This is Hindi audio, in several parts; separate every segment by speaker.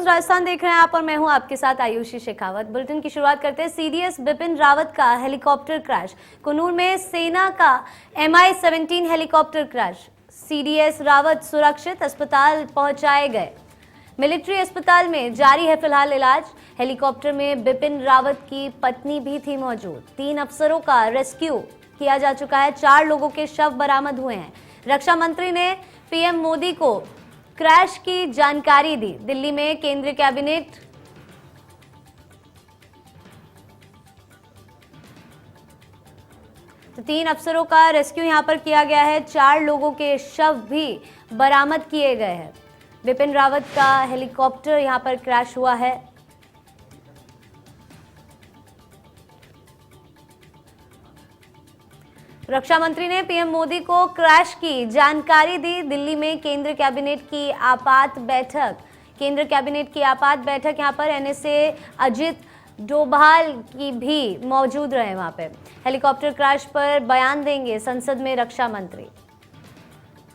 Speaker 1: न्यूज राजस्थान देख रहे हैं आप और मैं हूं आपके साथ आयुषी शेखावत। बुलेटिन की शुरुआत करते हैं। सीडीएस बिपिन रावत का हेलीकॉप्टर क्रैश। कुन्नूर में सेना का MI-17 helicopter crash. CDS Rawat सुरक्षित अस्पताल पहुंचाए गए। मिलिट्री अस्पताल में जारी है फिलहाल इलाज। हेलीकॉप्टर में बिपिन रावत की पत्नी भी थी मौजूद। 3 अफसरों का रेस्क्यू किया जा चुका है। 4 लोगों के शव बरामद हुए हैं। रक्षा मंत्री ने पीएम मोदी को क्रैश की जानकारी दी। दिल्ली में केंद्रीय कैबिनेट तो 3 अफसरों का रेस्क्यू यहां पर किया गया है। 4 लोगों के शव भी बरामद किए गए हैं। बिपिन रावत का हेलीकॉप्टर यहां पर क्रैश हुआ है। रक्षा मंत्री ने पीएम मोदी को क्रैश की जानकारी दी। दिल्ली में केंद्रीय कैबिनेट की आपात बैठक। केंद्र कैबिनेट की आपात बैठक यहां पर एनएसए अजीत डोभाल की भी मौजूद रहे। वहां पे हेलीकॉप्टर क्रैश पर बयान देंगे संसद में रक्षा मंत्री।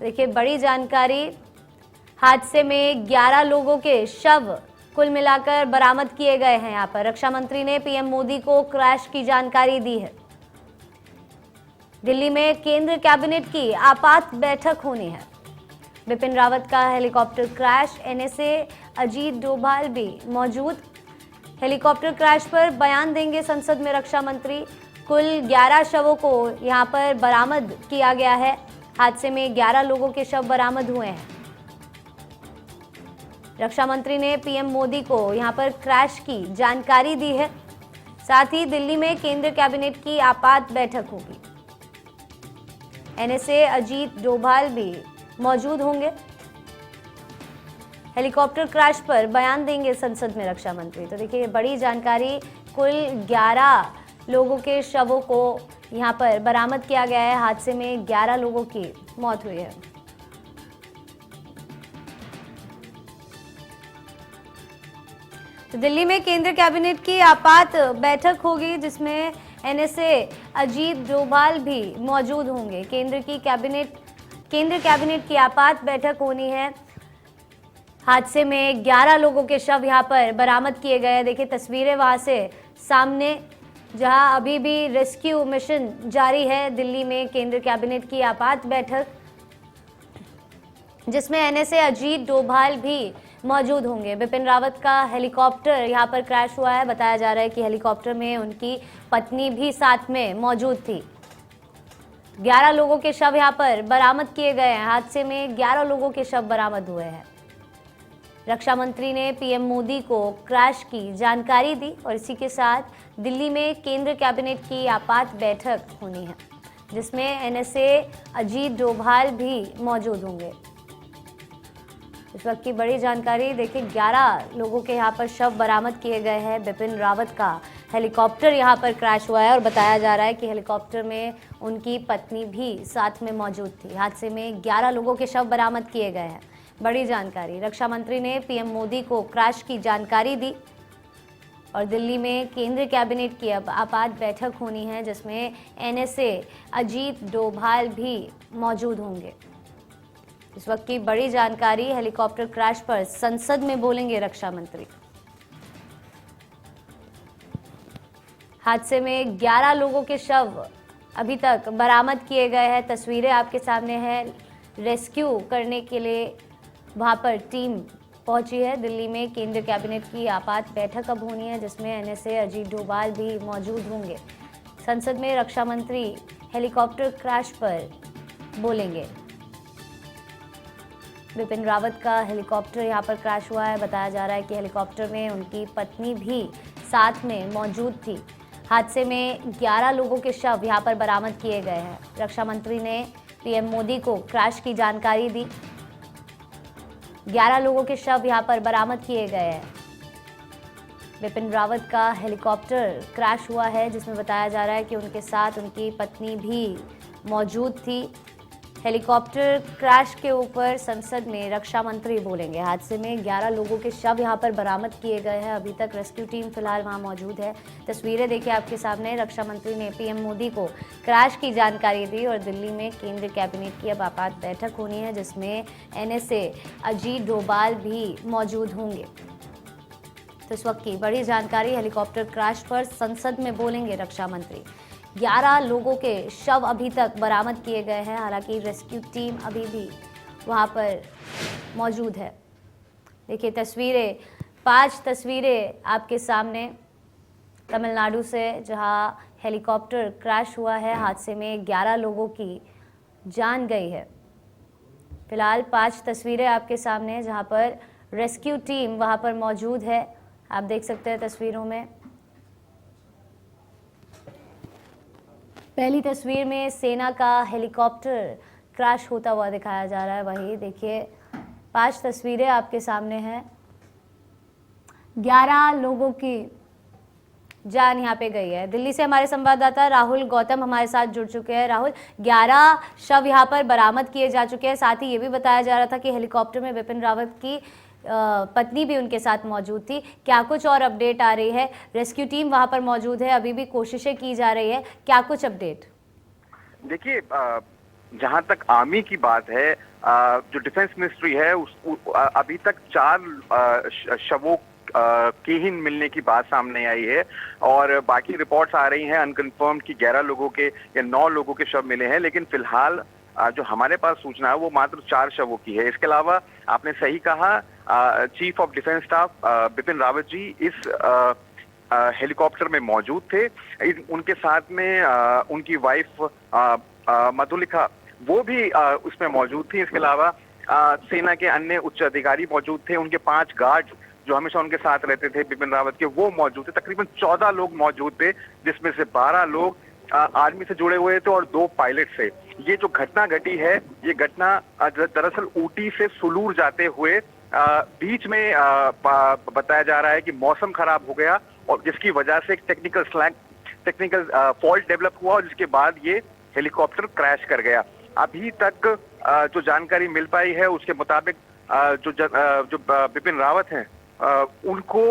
Speaker 1: देखिए बड़ी जानकारी। हादसे में 11 लोगों के शव कुल मिलाकर बरामद किए गए हैं। यहां पर रक्षा मंत्री ने पीएम मोदी को क्रैश की जानकारी दी है। दिल्ली में केंद्र कैबिनेट की आपात बैठक होनी है। बिपिन रावत का helicopter crash. NSA Ajit Doval भी मौजूद। हेलीकॉप्टर क्रैश पर बयान देंगे संसद में रक्षा मंत्री। कुल 11 शवों को यहां पर बरामद किया गया है। हादसे में 11 लोगों के शव बरामद हुए हैं। रक्षा मंत्री ने पीएम मोदी को यहां पर क्रैश की जानकारी दी है। साथ ही दिल्ली में केंद्र कैबिनेट की आपात बैठक होगी। एनएसए अजीत डोभाल भी मौजूद होंगे। हेलीकॉप्टर क्रैश पर बयान देंगे संसद में रक्षा मंत्री। तो देखिए बड़ी जानकारी। कुल 11 लोगों के शवों को यहां पर बरामद किया गया है। हादसे में 11 लोगों की मौत हुई है। तो दिल्ली में केंद्र कैबिनेट की आपात बैठक होगी जिसमें एनएसए अजीत डोभाल भी मौजूद होंगे। केंद्र कैबिनेट की आपात बैठक होनी है। हादसे में 11 लोगों के शव यहां पर बरामद किए गए। देखिए तस्वीरें वहां से सामने, जहां अभी भी रेस्क्यू मिशन जारी है। दिल्ली में केंद्र कैबिनेट की आपात बैठक जिसमें एनएसए अजीत डोभाल भी मौजूद होंगे। बिपिन रावत का हेलीकॉप्टर यहां पर क्रैश हुआ है। बताया जा रहा है कि हेलीकॉप्टर में उनकी पत्नी भी साथ में मौजूद थी। 11 लोगों के शव यहां पर बरामद किए गए हैं। हादसे में 11 लोगों के शव बरामद हुए हैं। रक्षा मंत्री ने पीएम मोदी को क्रैश की जानकारी दी और इसी के साथ दिल्ली में केंद्र कैबिनेट की आपात बैठक होनी है जिसमें एनएसए अजीत डोभाल भी मौजूद होंगे। इस वक्त की बड़ी जानकारी। देखिए 11 लोगों के यहाँ पर शव बरामद किए गए हैं। बिपिन रावत का हेलीकॉप्टर यहाँ पर क्रैश हुआ है और बताया जा रहा है कि हेलीकॉप्टर में उनकी पत्नी भी साथ में मौजूद थी। हादसे में 11 लोगों के शव बरामद किए गए हैं। बड़ी जानकारी। रक्षा मंत्री ने पीएम मोदी को क्रैश की जानकारी दी और दिल्ली में केंद्रीय कैबिनेट की अब आपात बैठक होनी है जिसमें एनएसए अजीत डोभाल भी मौजूद होंगे। इस वक्त की बड़ी जानकारी। हेलीकॉप्टर क्रैश पर संसद में बोलेंगे रक्षा मंत्री। हादसे में 11 लोगों के शव अभी तक बरामद किए गए हैं। तस्वीरें आपके सामने हैं। रेस्क्यू करने के लिए वहां पर टीम पहुंची है। दिल्ली में केंद्रीय कैबिनेट की आपात बैठक अब होनी है जिसमें एनएसए अजीत डोभाल भी मौजूद होंगे। संसद में रक्षा मंत्री हेलीकॉप्टर क्रैश पर बोलेंगे। बिपिन रावत का हेलीकॉप्टर यहां पर क्रैश हुआ है। बताया जा रहा है कि हेलीकॉप्टर में उनकी पत्नी भी साथ में मौजूद थी। हादसे में 11 लोगों के शव यहां पर बरामद किए गए हैं। रक्षा मंत्री ने पीएम मोदी को क्रैश की जानकारी दी। 11 लोगों के शव यहां पर बरामद किए गए हैं। बिपिन रावत का हेलीकॉप्टर क्रैश हुआ है जिसमें बताया जा रहा है कि उनके साथ उनकी पत्नी भी मौजूद थी। हेलीकॉप्टर क्रैश के ऊपर संसद में रक्षा मंत्री बोलेंगे। हादसे में 11 लोगों के शव यहां पर बरामद किए गए हैं। अभी तक रेस्क्यू टीम फिलहाल वहां मौजूद है। तस्वीरें देखिए आपके सामने। रक्षा मंत्री ने पीएम मोदी को क्रैश की जानकारी दी और दिल्ली में केंद्रीय कैबिनेट की अब आपात बैठक होनी है जिसमें एनएसए अजीत डोभाल भी मौजूद होंगे। तो इस वक्त की बड़ी जानकारी हेलीकॉप्टर क्रैश पर संसद में बोलेंगे रक्षा मंत्री। 11 लोगों के शव अभी तक बरामद किए गए हैं, हालांकि रेस्क्यू टीम अभी भी वहां पर मौजूद है। देखिए तस्वीरें, 5 तस्वीरें आपके सामने तमिलनाडु से, जहां हेलीकॉप्टर क्रैश हुआ है। हादसे में 11 लोगों की जान गई है। फिलहाल 5 तस्वीरें आपके सामने, जहां पर रेस्क्यू टीम वहां पर मौजूद है। आप देख सकते हैं तस्वीरों में। पहली तस्वीर में सेना का हेलीकॉप्टर क्रैश होता हुआ दिखाया जा रहा है। वही देखिए 5 तस्वीरें आपके सामने हैं। 11 लोगों की जान यहाँ पे गई है। दिल्ली से हमारे संवाददाता राहुल गौतम हमारे साथ जुड़ चुके हैं। राहुल, 11 शव यहाँ पर बरामद किए जा चुके हैं। साथ ही ये भी बताया जा रहा था कि हेलीकॉप्टर में बिपिन रावत की पत्नी भी उनके साथ मौजूद थी। क्या कुछ और अपडेट आ रही है? रेस्क्यू टीम वहां पर मौजूद है, अभी भी कोशिशें की जा रही है, क्या कुछ अपडेट?
Speaker 2: देखिए, जहां तक आर्मी की बात है, जो डिफेंस मिनिस्ट्री है अभी तक 4 शवों की ही मिलने की बात सामने आई है और बाकी रिपोर्ट्स आ रही हैं अनकंफर्म कि 11 लोगों के या 9 लोगों के शव मिले हैं, लेकिन फिलहाल जो हमारे पास सूचना है वो मात्र 4 शवों की है। इसके अलावा आपने सही कहा, chief of defence staff Bipin Rawat ji इस हेलीकॉप्टर में मौजूद थे। उनके साथ में उनकी वाइफ मधुलिका वो भी उसमें मौजूद थी। इसके अलावा सेना के अन्य उच्च अधिकारी मौजूद थे। उनके 5 गार्ड जो हमेशा उनके साथ रहते थे बिपिन रावत के, वो मौजूद थे। तकरीबन 14 लोग मौजूद थे, जिसमें से 12 लोग आर्मी से जुड़े हुए थे और 2 पायलट थे। ये जो घटना घटी है, ये घटना दरअसल ऊटी से सुलूर जाते हुए बीच में बताया जा रहा है कि मौसम खराब हो गया और जिसकी वजह से एक टेक्निकल फॉल्ट डेवलप हुआ और जिसके बाद ये हेलीकॉप्टर क्रैश कर गया। अभी तक जो जानकारी मिल पाई है उसके मुताबिक जो बिपिन रावत हैं उनको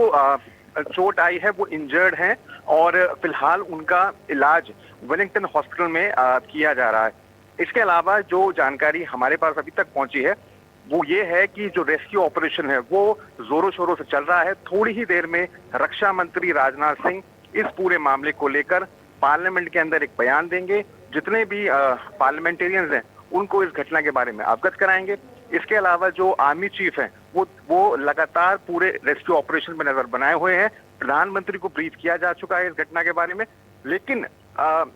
Speaker 2: चोट आई है, वो इंजर्ड हैं और फिलहाल उनका इलाज वेलिंगटन हॉस्पिटल में किया जा रहा है। इसके अलावा जो जानकारी हमारे पास अभी तक पहुंची है वो ये है कि जो रेस्क्यू ऑपरेशन है वो जोरों शोरों से चल रहा है। थोड़ी ही देर में रक्षा मंत्री राजनाथ सिंह इस पूरे मामले को लेकर पार्लियामेंट के अंदर एक बयान देंगे। जितने भी पार्लियामेंटेरियंस हैं उनको इस घटना के बारे में अवगत कराएंगे। इसके अलावा जो आर्मी चीफ हैं वो लगातार पूरे रेस्क्यू ऑपरेशन में नजर बनाए हुए हैं। प्रधानमंत्री को ब्रीफ किया जा चुका है इस घटना के बारे में, लेकिन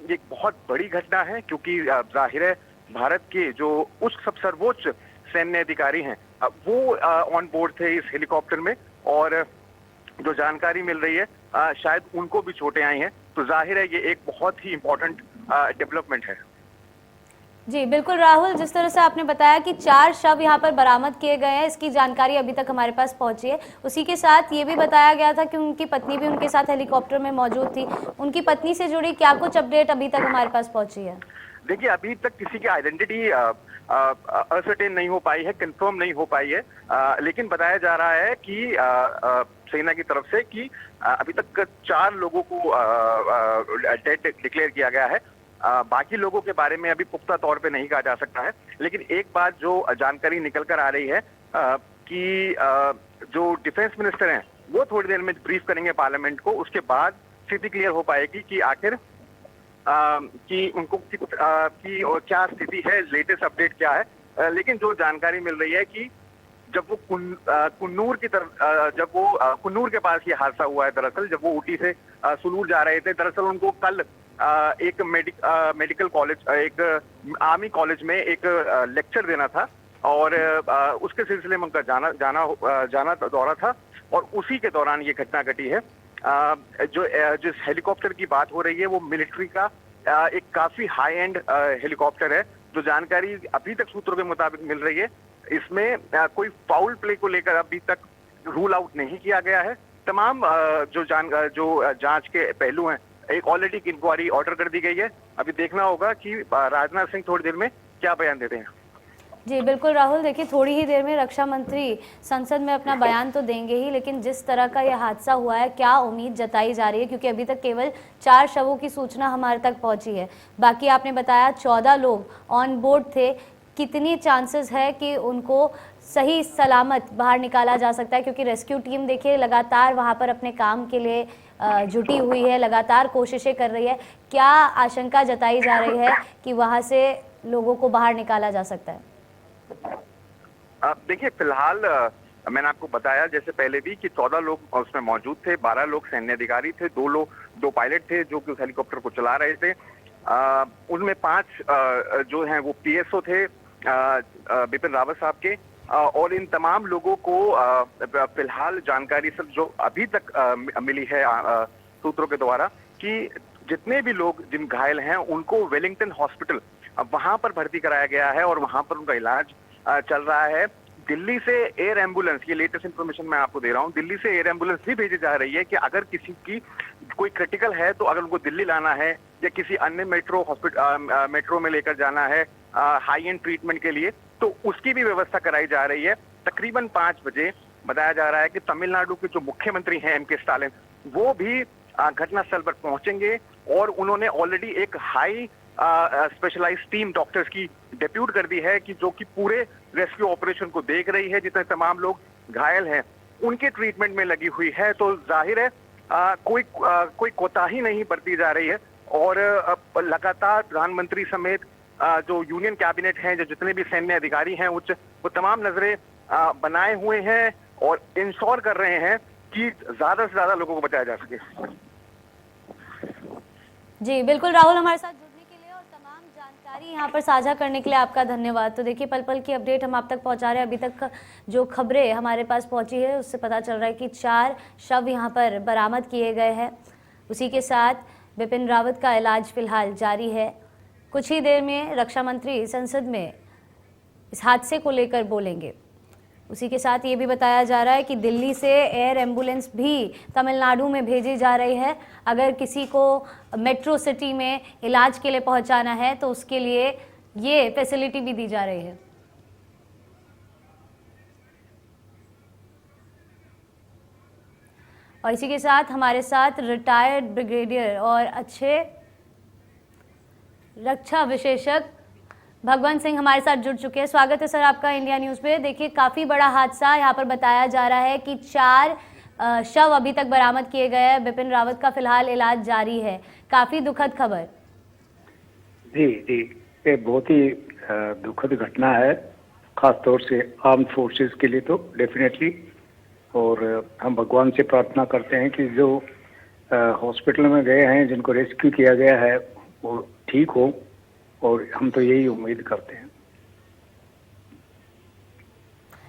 Speaker 2: ये बहुत बड़ी घटना है क्योंकि जाहिर है भारत के जो उच्च सर्वोच्च सैन्य अधिकारी हैं वो ऑन बोर्ड थे इस हेलीकॉप्टर में और जो जानकारी मिल रही है शायद उनको भी चोटें आई हैं। तो जाहिर है ये एक बहुत ही इंपॉर्टेंट डेवलपमेंट है।
Speaker 1: जी बिल्कुल राहुल, जिस तरह से आपने बताया कि 4 शव यहाँ पर बरामद किए गए हैं, इसकी जानकारी अभी तक हमारे पास पहुंची है। उसी के साथ ये भी बताया गया था कि उनकी पत्नी भी उनके साथ हेलीकॉप्टर में मौजूद थी। उनकी पत्नी से जुड़ी क्या कुछ अपडेट अभी तक हमारे पास पहुंची है?
Speaker 2: देखिए, अभी तक किसी की आइडेंटिटी असर्टेन नहीं हो पाई है, कंफर्म नहीं हो पाई है, लेकिन बताया जा रहा है कि सेना की तरफ से कि अभी तक 4 लोगों को डेड डिक्लेयर किया गया है। बाकी लोगों के बारे में अभी पुख्ता तौर पे नहीं कहा जा सकता है, लेकिन एक बात जो जानकारी निकल कर आ रही है कि जो डिफेंस मिनिस्टर हैं वो थोड़ी देर में ब्रीफ करेंगे पार्लियामेंट को। उसके बाद स्थिति क्लियर हो पाएगी कि आखिर कि उनको की क्या स्थिति है, लेटेस्ट अपडेट क्या है। लेकिन जो जानकारी मिल रही है कि जब वो कुन्नूर की तरफ कुन्नूर के पास ये हादसा हुआ है, दरअसल जब वो ऊटी से सुलूर जा रहे थे, दरअसल उनको कल एक मेडिकल कॉलेज, एक आर्मी कॉलेज में एक लेक्चर देना था और उसके सिलसिले में उनका जाना दौरा था और उसी के दौरान ये घटना घटी है। जिस हेलीकॉप्टर की बात हो रही है वो मिलिट्री का एक काफी हाई एंड हेलीकॉप्टर है। जो जानकारी अभी तक सूत्रों के मुताबिक मिल रही है, इसमें कोई फाउल प्ले को लेकर अभी तक रूल आउट नहीं किया गया है। तमाम जो जांच के पहलू हैं, एक ऑलरेडी इंक्वायरी ऑर्डर कर दी गई है। अभी देखना होगा कि राजनाथ सिंह थोड़ी देर में क्या बयान देते हैं।
Speaker 1: जी बिल्कुल राहुल, देखिए थोड़ी ही देर में रक्षा मंत्री संसद में अपना बयान तो देंगे ही, लेकिन जिस तरह का यह हादसा हुआ है, क्या उम्मीद जताई जा रही है? क्योंकि अभी तक केवल 4 शवों की सूचना हमारे तक पहुंची है। बाकी आपने बताया 14 लोग ऑन बोर्ड थे, कितनी चांसेस है कि उनको सही सलामत बाहर निकाला जा सकता है, क्योंकि रेस्क्यू टीम देखिए लगातार वहां पर अपने काम के लिए जुटी हुई है, लगातार कोशिशें कर रही है। क्या आशंका जताई जा रही है कि वहां से लोगों को बाहर निकाला जा सकता है?
Speaker 2: देखिए, फिलहाल मैंने आपको बताया जैसे पहले भी कि 14 लोग उसमें मौजूद थे, 12 लोग सैन्य अधिकारी थे, 2 पायलट थे जो कि उस हेलीकॉप्टर को चला रहे थे। उनमें 5 जो हैं वो PSO थे बिपिन रावत साहब के, और इन तमाम लोगों को फिलहाल जानकारी सब जो अभी तक मिली है सूत्रों के द्वारा कि जितने भी लोग जिन घायल हैं उनको वेलिंगटन हॉस्पिटल वहां पर भर्ती कराया गया है और वहां पर उनका इलाज चल रहा है। दिल्ली से एयर एम्बुलेंस, ये लेटेस्ट इंफॉर्मेशन मैं आपको दे रहा हूँ, दिल्ली से एयर एम्बुलेंस भी भेजी जा रही है कि अगर किसी की कोई क्रिटिकल है तो अगर उनको दिल्ली लाना है या किसी अन्य मेट्रो में लेकर जाना है हाई एंड ट्रीटमेंट के लिए, तो उसकी भी व्यवस्था कराई जा रही है। तकरीबन 5 बजे बताया जा रहा है कि तमिलनाडु के जो मुख्यमंत्री हैं MK स्टालिन, वो भी घटनास्थल पर पहुंचेंगे और उन्होंने ऑलरेडी एक हाई स्पेशलाइज्ड टीम डॉक्टर्स की डेप्यूट कर दी है कि जो कि पूरे रेस्क्यू ऑपरेशन को देख रही है। जितने तमाम लोग घायल हैं उनके ट्रीटमेंट में लगी हुई है, तो जाहिर है कोई कोताही नहीं बरती जा रही है और लगातार प्रधानमंत्री समेत जो यूनियन कैबिनेट हैं, जो जितने भी सैन्य अधिकारी हैं, वो तमाम नजरें बनाए हुए हैं और इंश्योर कर रहे हैं कि ज्यादा से ज्यादा लोगों को बचाया जा सके।
Speaker 1: जी बिल्कुल राहुल, हमारे साथ जुड़ने के लिए और तमाम जानकारी यहाँ पर साझा करने के लिए आपका धन्यवाद। तो देखिए पल पल की अपडेट हम आप तक पहुँचा रहे हैं। अभी तक जो खबरें हमारे पास पहुँची है उससे पता चल रहा है कि 4 शव यहाँ पर बरामद किए गए हैं। उसी के साथ बिपिन रावत का इलाज फिलहाल जारी है। कुछ ही देर में रक्षा मंत्री संसद में इस हादसे को लेकर बोलेंगे। उसी के साथ ये भी बताया जा रहा है कि दिल्ली से एयर एम्बुलेंस भी तमिलनाडु में भेजी जा रही है। अगर किसी को मेट्रो सिटी में इलाज के लिए पहुंचाना है तो उसके लिए ये फैसिलिटी भी दी जा रही है। और इसी के साथ हमारे साथ रिटायर्ड ब्रिगेडियर और अच्छे रक्षा विशेषज्ञ भगवंत सिंह हमारे साथ जुड़ चुके हैं। स्वागत है सर आपका इंडिया न्यूज़ पे। देखिए काफ़ी बड़ा हादसा यहाँ पर बताया जा रहा है कि 4 शव अभी तक बरामद किए गए हैं। बिपिन रावत का फिलहाल इलाज जारी है। काफ़ी दुखद खबर।
Speaker 3: जी, ये बहुत ही दुखद घटना है, खास तौर से आर्म फोर्सेस के लिए तो डेफिनेटली। और हम भगवान से प्रार्थना करते हैं कि जो हॉस्पिटल में गए हैं, जिनको रेस्क्यू किया गया है, वो ठीक हो, और हम तो यही उम्मीद करते हैं।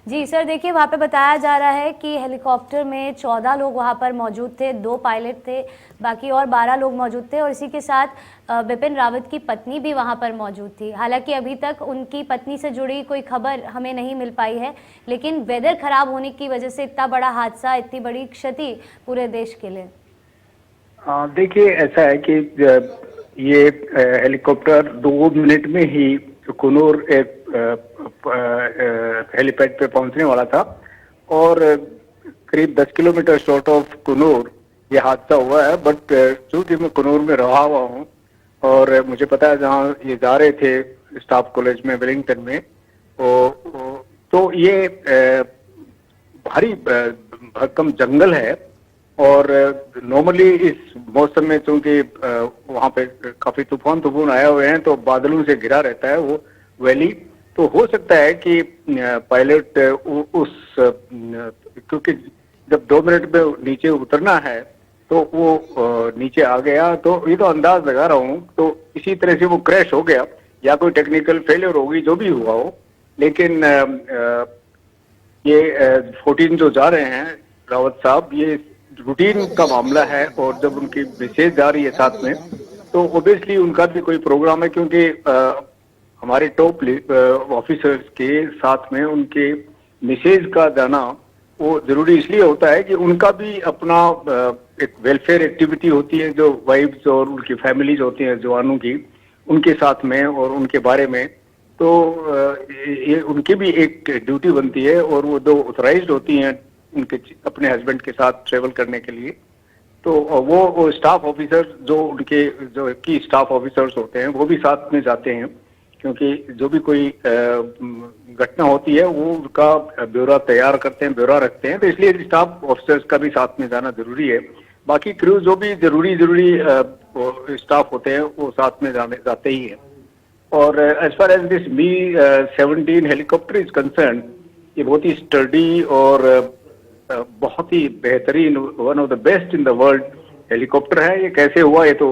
Speaker 1: जी सर, देखिए वहाँ पे बताया जा रहा है कि हेलीकॉप्टर में 14 लोग वहाँ पर मौजूद थे, 2 पायलट थे, बाकी और 12 लोग मौजूद थे और इसी के साथ बिपिन रावत की पत्नी भी वहाँ पर मौजूद थी। हालांकि अभी तक उनकी पत्नी से जुड़ी कोई खबर हमें नहीं मिल पाई है, लेकिन वेदर खराब होने की वजह से इतना बड़ा हादसा, इतनी बड़ी क्षति पूरे देश के लिए।
Speaker 3: देखिए ऐसा है कि ये हेलीकॉप्टर 2 मिनट में ही कुनूर हेलीपैड पे पहुंचने वाला था और करीब 10 किलोमीटर शॉर्ट ऑफ कुनूर ये हादसा हुआ है। बट चूंकि मैं कुनूर में रहा हुआ हूँ और मुझे पता है जहाँ ये जा रहे थे स्टाफ कॉलेज में वेलिंगटन में, तो ये भारी भरकम जंगल है और नॉर्मली इस मौसम में चूंकि वहाँ पे काफी तूफान आए हुए हैं तो बादलों से घिरा रहता है वो वैली। तो हो सकता है कि पायलट क्योंकि जब 2 मिनट में नीचे उतरना है तो वो नीचे आ गया, तो ये तो अंदाज लगा रहा हूँ, तो इसी तरह से वो क्रैश हो गया या कोई टेक्निकल फेलियर होगी, जो भी हुआ हो। लेकिन ये 14 जो जा रहे हैं रावत साहब, ये रूटीन का मामला है और जब उनकी मिसेज जा रही है साथ में तो ओबियसली उनका भी कोई प्रोग्राम है, क्योंकि हमारे टॉप ऑफिसर्स के साथ में उनके मिसेज का जाना वो जरूरी इसलिए होता है कि उनका भी अपना एक वेलफेयर एक्टिविटी होती है, जो वाइफ्स और उनकी फैमिलीज होती हैं जवानों की, उनके साथ में और उनके बारे में, तो ये उनकी भी एक ड्यूटी बनती है और वो 2 ऑथराइज्ड होती हैं उनके अपने हस्बैंड के साथ ट्रेवल करने के लिए। तो वो स्टाफ ऑफिसर जो उनके जो की स्टाफ ऑफिसर्स होते हैं वो भी साथ में जाते हैं। क्योंकि जो भी कोई घटना होती है वो उसका ब्यौरा तैयार करते हैं, ब्यौरा रखते हैं, तो इसलिए स्टाफ ऑफिसर्स का भी साथ में जाना जरूरी है। बाकी क्रू जो भी जरूरी स्टाफ होते हैं वो साथ में जाते ही हैं। और as far as this Mi-17 helicopter is concern, ये बहुत ही स्टडी और बहुत ही बेहतरीन, one of the best in the world helicopter है। ये कैसे हुआ ये तो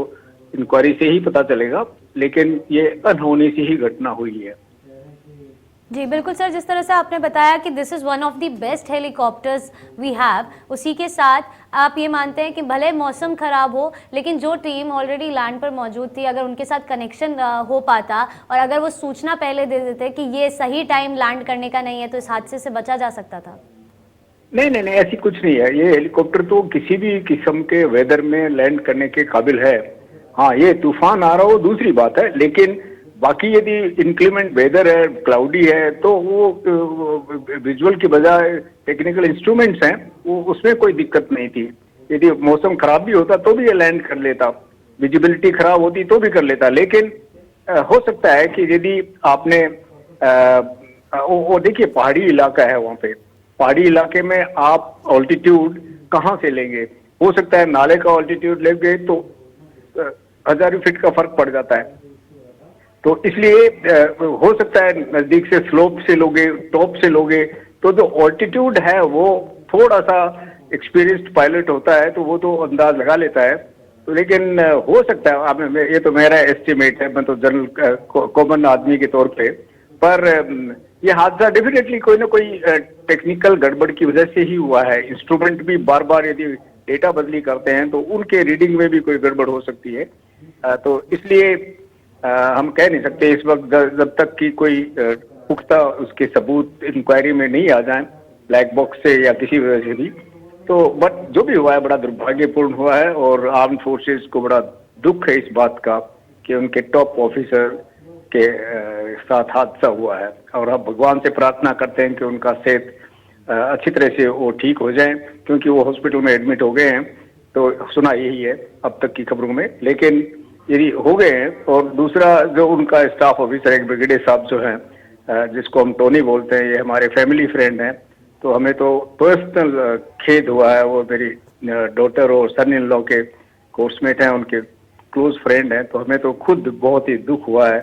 Speaker 3: इंक्वायरी से ही पता चलेगा, लेकिन ये अनहोनी सी ही घटना हुई है।
Speaker 1: जी बिल्कुल सर, जिस तरह से आपने बताया कि this is one of the best helicopters we have, उसी के साथ आप ये मानते हैं कि भले मौसम ख़राब हो लेकिन जो टीम ऑलरेडी लैंड पर मौजूद थी, अगर उनके साथ कनेक्शन हो पाता और अगर वो सूचना पहले दे देते कि ये सही टाइम लैंड करने का नहीं है, तो इस हादसे से बचा जा सकता था।
Speaker 3: नहीं, ऐसी कुछ नहीं है। ये हेलीकॉप्टर तो किसी भी किस्म के वेदर में लैंड करने के काबिल है। हाँ, ये तूफान आ रहा हो दूसरी बात है, लेकिन बाकी यदि इंक्लीमेंट वेदर है, क्लाउडी है, तो वो विजुअल की बजाय टेक्निकल इंस्ट्रूमेंट्स हैं, वो उसमें कोई दिक्कत नहीं थी। यदि मौसम खराब भी होता तो भी ये लैंड कर लेता, विजिबिलिटी खराब होती तो भी कर लेता। लेकिन हो सकता है कि यदि आपने वो देखिए पहाड़ी इलाका है, वहाँ पे पहाड़ी इलाके में आप ऑल्टीट्यूड कहाँ से लेंगे? हो सकता है नाले का ऑल्टीट्यूड लेंगे तो 1000 फीट का फर्क पड़ जाता है। तो इसलिए हो सकता है नजदीक से स्लोप से लोगे, टॉप से लोगे, तो जो ऑल्टीट्यूड है वो थोड़ा सा एक्सपीरियंस्ड पायलट होता है तो वो तो अंदाज लगा लेता है। तो लेकिन हो सकता है, अब ये तो मेरा एस्टिमेट है, मैं तो जनरल कॉमन आदमी के तौर पे, पर ये हादसा डेफिनेटली कोई ना कोई टेक्निकल गड़बड़ की वजह से ही हुआ है। इंस्ट्रूमेंट भी बार बार यदि डेटा बदली करते हैं तो उनके रीडिंग में भी कोई गड़बड़ हो सकती है। तो इसलिए हम कह नहीं सकते इस वक्त, जब तक कि कोई पुख्ता उसके सबूत इंक्वायरी में नहीं आ जाए ब्लैक बॉक्स से या किसी वजह से भी। तो बट जो भी हुआ है बड़ा दुर्भाग्यपूर्ण हुआ है और आर्म फोर्सेस को बड़ा दुख है इस बात का कि उनके टॉप ऑफिसर के साथ हादसा हुआ है। और अब भगवान से प्रार्थना करते हैं कि उनका सेहत अच्छी तरह से वो ठीक हो जाए, क्योंकि वो हॉस्पिटल में एडमिट हो गए हैं। तो सुना यही है अब तक की खबरों में, लेकिन यदि हो गए हैं। और दूसरा जो उनका स्टाफ ऑफिसर एक ब्रिगेडियर साहब जो हैं, जिसको हम टोनी बोलते हैं, ये हमारे फैमिली फ्रेंड हैं। तो हमें तो पर्सनल खेद हुआ है, वो मेरी डॉटर और सन इन लॉ के कोर्समेट हैं, उनके क्लोज फ्रेंड हैं। तो हमें तो खुद बहुत ही दुख हुआ है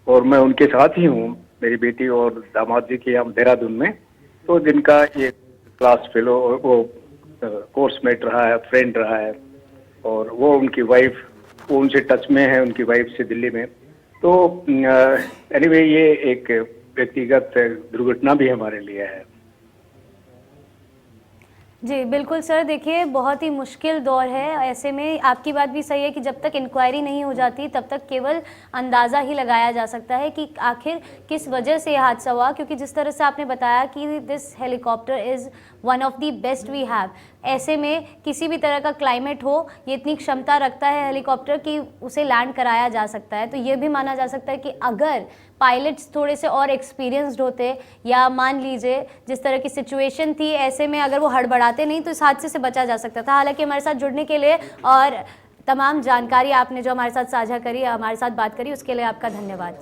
Speaker 3: और मैं उनके साथ ही हूँ, मेरी बेटी और दामाद जी के हम देहरादून में। तो जिनका ये क्लास फेलो, वो कोर्समेट रहा है, फ्रेंड रहा है, और वो उनकी वाइफ, वो उनसे टच में है, उनकी वाइफ से दिल्ली में। तो एनीवे ये एक व्यक्तिगत दुर्घटना भी हमारे लिए है।
Speaker 1: जी बिल्कुल सर, देखिए बहुत ही मुश्किल दौर है। ऐसे में आपकी बात भी सही है कि जब तक इंक्वायरी नहीं हो जाती तब तक केवल अंदाज़ा ही लगाया जा सकता है कि आखिर किस वजह से यह हादसा हुआ, क्योंकि जिस तरह से आपने बताया कि this helicopter is one of the best we have. ऐसे में किसी भी तरह का क्लाइमेट हो, ये इतनी क्षमता रखता है हेलीकॉप्टर कि उसे लैंड कराया जा सकता है। तो ये भी माना जा सकता है कि अगर पायलट्स थोड़े से और एक्सपीरियंस्ड होते, या मान लीजिए जिस तरह की सिचुएशन थी, ऐसे में अगर वो हड़बड़ाते नहीं तो इस हादसे से बचा जा सकता था। हालांकि हमारे साथ जुड़ने के लिए और तमाम जानकारी आपने जो हमारे साथ साझा करी, हमारे साथ बात करी, उसके लिए आपका धन्यवाद।